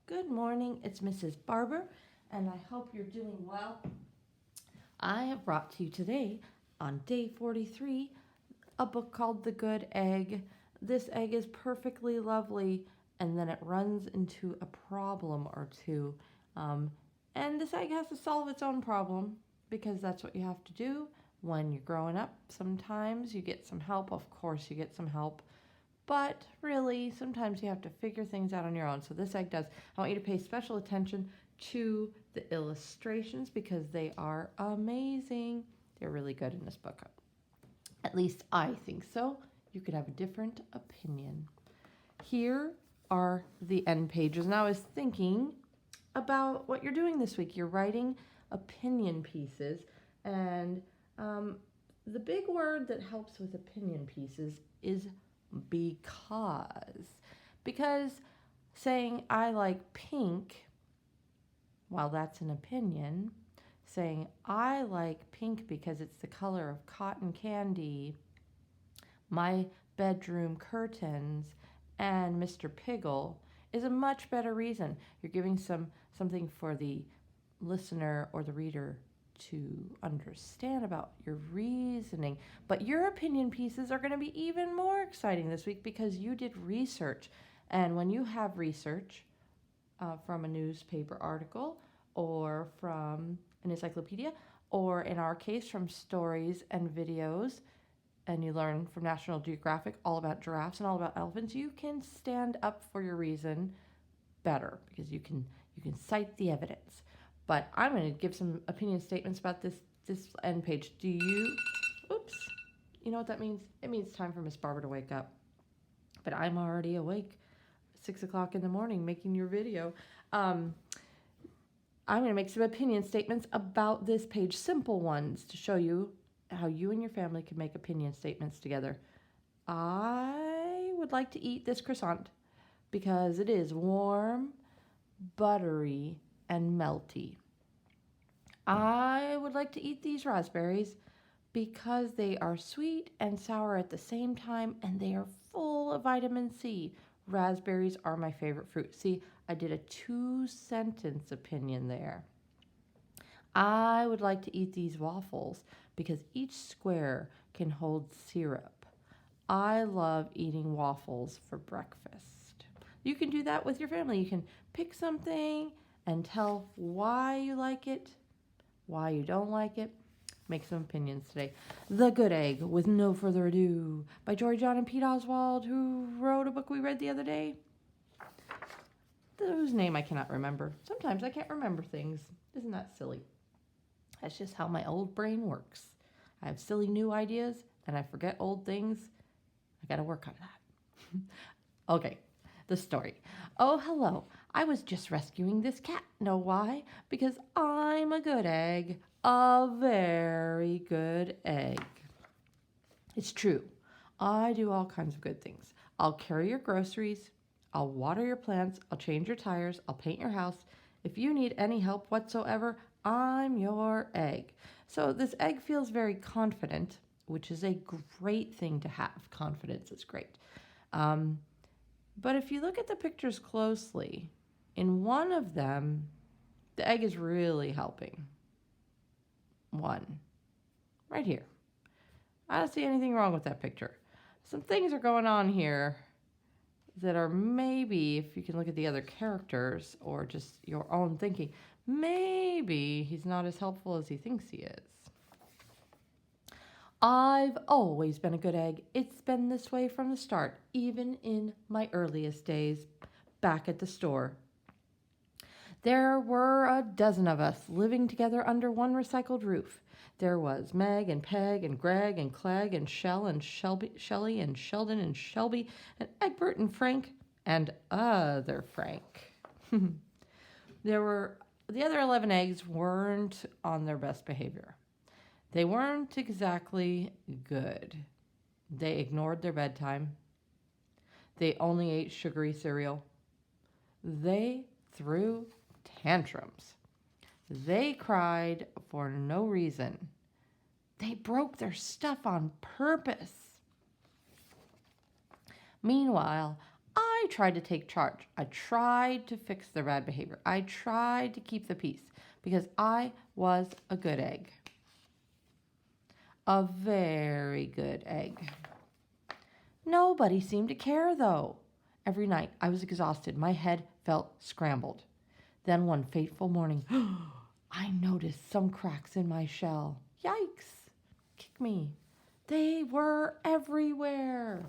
Good morning, it's Mrs. Barber, and I hope you're doing well. I have brought to you today, on day 43, a book called The Good Egg. This egg is perfectly lovely, and then it runs into a problem or two. And this egg has to solve its own problem, because that's what you have to do when you're growing up. Sometimes you get some help, of course you get some help. But really, sometimes you have to figure things out on your own. So this egg does. I want you to pay special attention to the illustrations because they are amazing. They're really good in this book. At least I think so. You could have a different opinion. Here are the end pages. And I was thinking about what you're doing this week. You're writing opinion pieces. And the big word that helps with opinion pieces is because saying I like pink, while that's an opinion, saying I like pink because it's the color of cotton candy, my bedroom curtains, and Mr. Piggle is a much better reason. You're giving something for the listener or the reader to understand about your reasoning. But your opinion pieces are going to be even more exciting this week because you did research. And when you have research from a newspaper article or from an encyclopedia, or in our case from stories and videos, and you learn from National Geographic all about giraffes and all about elephants, you can stand up for your reason better because you can cite the evidence. But I'm going to give some opinion statements about this end page. Oops, you know what that means? It means time for Miss Barber to wake up. But I'm already awake, 6 o'clock in the morning, making your video. I'm going to make some opinion statements about this page, simple ones, to show you how you and your family can make opinion statements together. I would like to eat this croissant because it is warm, buttery, and melty. I would like to eat these raspberries because they are sweet and sour at the same time and they are full of vitamin C. Raspberries are my favorite fruit. See, I did a 2-sentence opinion there. I would like to eat these waffles because each square can hold syrup. I love eating waffles for breakfast. You can do that with your family. You can pick something and tell why you like it, why you don't like it. Make some opinions today. The Good Egg, with no further ado, by Jory John and Pete Oswald, who wrote a book we read the other day, whose name I cannot remember. Sometimes I can't remember things. Isn't that silly? That's just how my old brain works. I have silly new ideas, and I forget old things. I gotta work on that. Okay, the story. Oh, hello. I was just rescuing this cat. Know why? Because I'm a good egg. A very good egg. It's true. I do all kinds of good things. I'll carry your groceries. I'll water your plants. I'll change your tires. I'll paint your house. If you need any help whatsoever, I'm your egg. So this egg feels very confident, which is a great thing to have. Confidence is great. But if you look at the pictures closely, in one of them, the egg is really helping. One. Right here. I don't see anything wrong with that picture. Some things are going on here that are maybe, if you can look at the other characters or just your own thinking, maybe he's not as helpful as he thinks he is. I've always been a good egg. It's been this way from the start, even in my earliest days back at the store. There were a dozen of us living together under one recycled roof. There was Meg and Peg and Greg and Clegg and Shell and Shelley and Sheldon and Shelby and Egbert and Frank and other Frank. The other 11 eggs weren't on their best behavior. They weren't exactly good. They ignored their bedtime. They only ate sugary cereal. They threw tantrums. They cried for no reason. They broke their stuff on purpose. Meanwhile, I tried to take charge. I tried to fix their bad behavior. I tried to keep the peace because I was a good egg. A very good egg. Nobody seemed to care, though. Every night I was exhausted. My head felt scrambled. Then one fateful morning, I noticed some cracks in my shell. Yikes! Kick me. They were everywhere.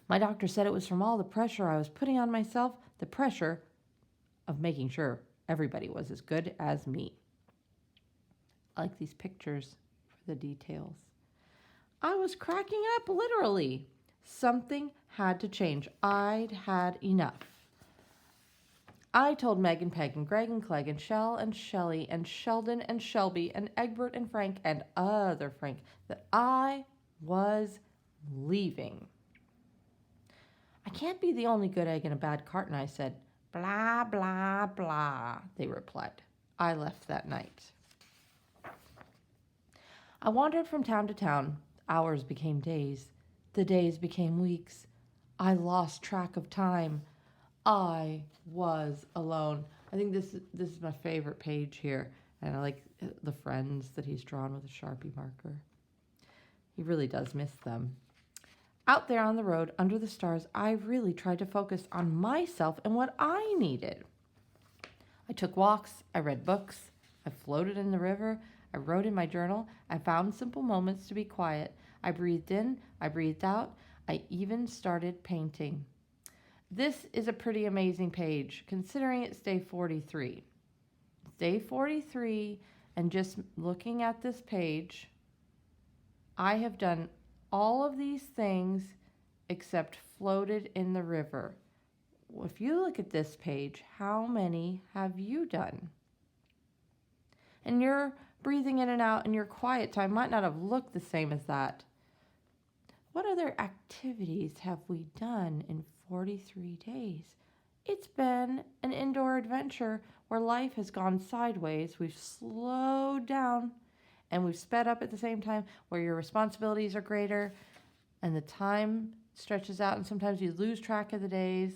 My doctor said it was from all the pressure I was putting on myself, the pressure of making sure everybody was as good as me. I like these pictures for the details. I was cracking up, literally. Something had to change. I'd had enough. I told Meg and Peg and Greg and Clegg and Shell and Shelley and Sheldon and Shelby and Egbert and Frank and other Frank that I was leaving. I can't be the only good egg in a bad carton, I said. Blah, blah, blah, they replied. I left that night. I wandered from town to town. Hours became days. The days became weeks. I lost track of time. I was alone. I think this is my favorite page here. And I like the friends that he's drawn with a Sharpie marker. He really does miss them. Out there on the road, under the stars, I really tried to focus on myself and what I needed. I took walks. I read books. I floated in the river. I wrote in my journal. I found simple moments to be quiet. I breathed in. I breathed out. I even started painting. This is a pretty amazing page, considering it's day 43. It's day 43, and just looking at this page, I have done all of these things except floated in the river. If you look at this page, how many have you done? And your breathing in and out and your quiet time might not have looked the same as that. What other activities have we done in 43 days? It's been an indoor adventure where life has gone sideways. We've slowed down and we've sped up at the same time, where your responsibilities are greater and the time stretches out, and sometimes you lose track of the days,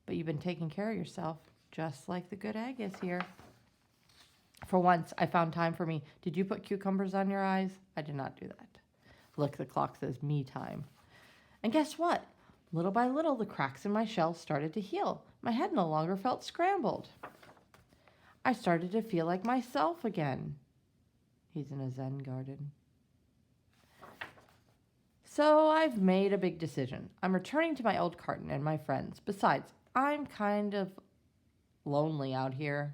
but you've been taking care of yourself, just like the good egg is here. For once, I found time for me. Did you put cucumbers on your eyes? I did not do that. Look, the clock says me time. And guess what? Little by little, the cracks in my shell started to heal. My head no longer felt scrambled. I started to feel like myself again. He's in a Zen garden. So I've made a big decision. I'm returning to my old carton and my friends. Besides, I'm kind of lonely out here.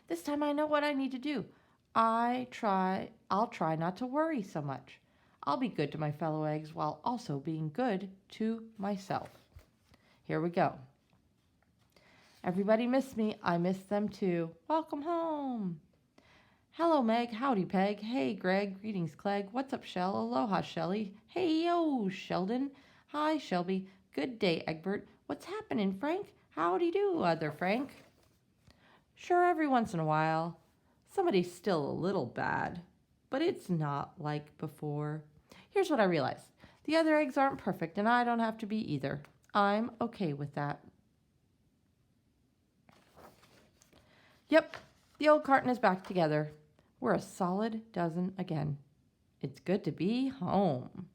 This time I know what I need to do. I'll try not to worry so much. I'll be good to my fellow eggs while also being good to myself. Here we go. Everybody missed me. I missed them too. Welcome home. Hello, Meg. Howdy, Peg. Hey, Greg. Greetings, Clegg. What's up, Shell? Aloha, Shelly. Hey, yo, Sheldon. Hi, Shelby. Good day, Egbert. What's happening, Frank? Howdy do, other Frank. Sure, every once in a while, somebody's still a little bad, but it's not like before. Here's what I realized. The other eggs aren't perfect, and I don't have to be either. I'm okay with that. Yep, the old carton is back together. We're a solid dozen again. It's good to be home.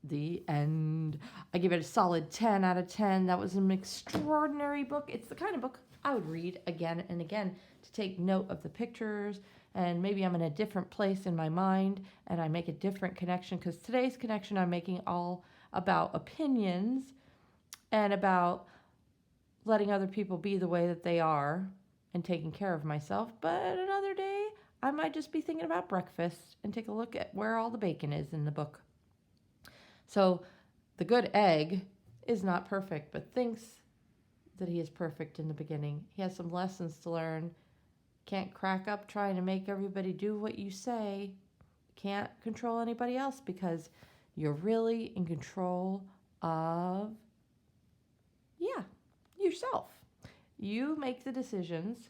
The end. I give it a solid 10 out of 10. That was an extraordinary book. It's the kind of book I would read again and again to take note of the pictures, and maybe I'm in a different place in my mind and I make a different connection, because today's connection I'm making all about opinions and about letting other people be the way that they are and taking care of myself. But another day, I might just be thinking about breakfast and take a look at where all the bacon is in the book. So the good egg is not perfect, but thinks that he is perfect in the beginning. He has some lessons to learn. Can't crack up trying to make everybody do what you say. Can't control anybody else, because you're really in control of, yourself. You make the decisions.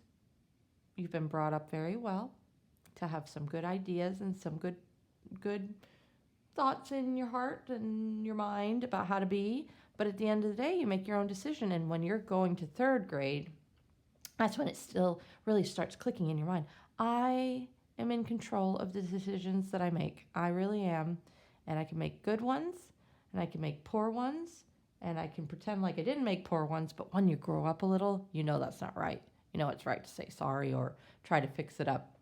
You've been brought up very well to have some good ideas and some good thoughts in your heart and your mind about how to be. But at the end of the day, you make your own decision. And when you're going to third grade, that's when it still really starts clicking in your mind. I am in control of the decisions that I make. I really am. And I can make good ones, and I can make poor ones, and I can pretend like I didn't make poor ones. But when you grow up a little, you know that's not right. You know it's right to say sorry or try to fix it up.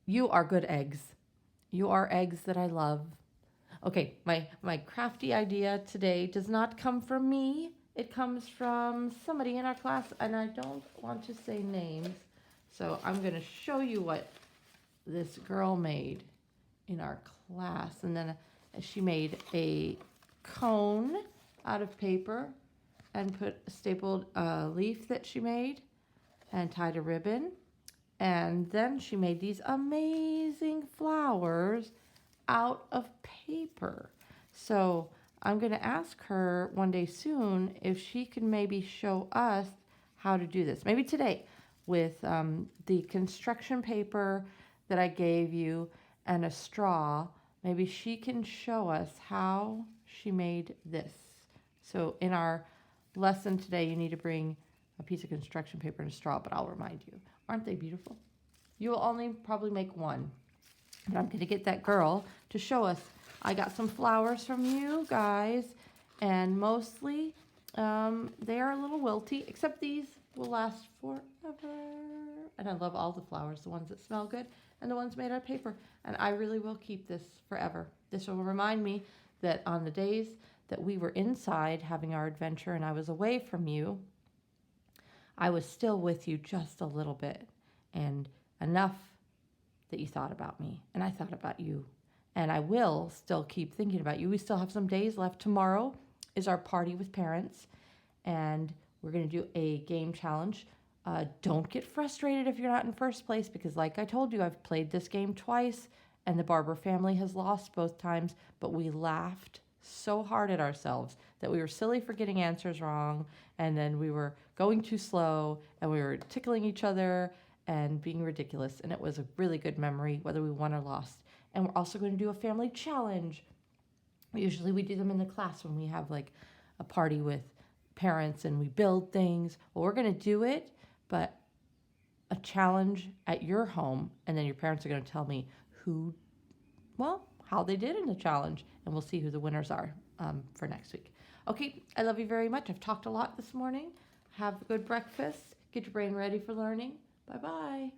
You are good eggs. You are eggs that I love. Okay, my crafty idea today does not come from me. It comes from somebody in our class, and I don't want to say names. So I'm going to show you what this girl made in our class. And then she made a cone out of paper and put a stapled leaf that she made and tied a ribbon. And then she made these amazing flowers out of paper. So I'm going to ask her one day soon if she can maybe show us how to do this. Maybe today with the construction paper that I gave you and a straw. Maybe she can show us how she made this. So in our lesson today, you need to bring a piece of construction paper and a straw, but I'll remind you. Aren't they beautiful? You will only probably make one. But I'm going to get that girl to show us. I got some flowers from you guys, and mostly they are a little wilty, except these will last forever. And I love all the flowers, the ones that smell good and the ones made out of paper. And I really will keep this forever. This will remind me that on the days that we were inside having our adventure and I was away from you, I was still with you just a little bit and enough that you thought about me and I thought about you. And I will still keep thinking about you. We still have some days left. Tomorrow is our party with parents, and we're going to do a game challenge. Don't get frustrated if you're not in first place, because like I told you, I've played this game twice and the Barber family has lost both times, but we laughed so hard at ourselves that we were silly for getting answers wrong, and then we were going too slow, and we were tickling each other and being ridiculous, and it was a really good memory, whether we won or lost. And we're also going to do a family challenge. Usually we do them in the class when we have like a party with parents and we build things. Well, we're going to do it, but a challenge at your home, and then your parents are going to tell me how they did in the challenge, and we'll see who the winners are for next week. Okay, I love you very much. I've talked a lot this morning. Have a good breakfast. Get your brain ready for learning. Bye-bye.